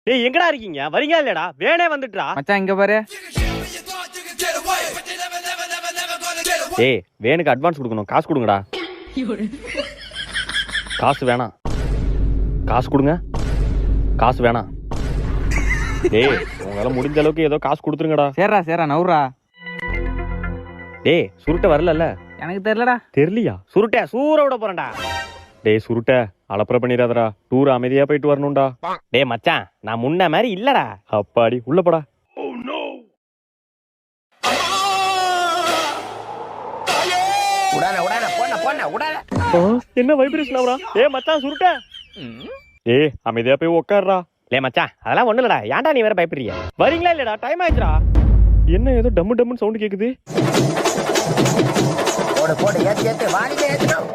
டேய் எங்கடா இருக்கீங்க? வரீங்களா இல்லடா? வேணே வந்துட்டுடா. மச்சான் இங்க பாரு. டேய் வேனுக்கு அட்வான்ஸ் கொடுக்கணும். காசு கொடுங்கடா. காசு வேணாம். காசு கொடுங்க. காசு வேணாம். டேய் உங்களால முடிஞ்ச அளவுக்கு ஏதோ காசு கொடுத்துருங்கடா. சரிடா நவுறா. டேய் சுருட்ட வரலல்ல? எனக்கு தெரியலடா. தெரியலையா? சுருட்ட சூற விட போறேன்டா. டேய் சுருட்ட அலப்பற பண்ணிடாதடா. டூர் அமைதியா போயிட்டு வரணும்டா. டேய் மச்சான் நான் முன்ன மாதிரி இல்லடா. அப்பாடி உள்ள போடா. என்ன வைப்ரேஷன் ஆவறா? ஏய் மச்சான் சுருட்ட. ஏய் அமைதியா போய் உட்காருடா. லே மச்சான் அதெல்லாம் ஒண்ணு இல்லடா. ஏன்டா நீ வேற பயப்படுறிய? வரீங்களா இல்லடா? டைம் ஆயிடுச்சுடா. என்ன ஏதோ டம்மு டம்முன்னு சவுண்ட் கேக்குது. போடு ஏத்து வாடிங்க ஏத்துறோம்.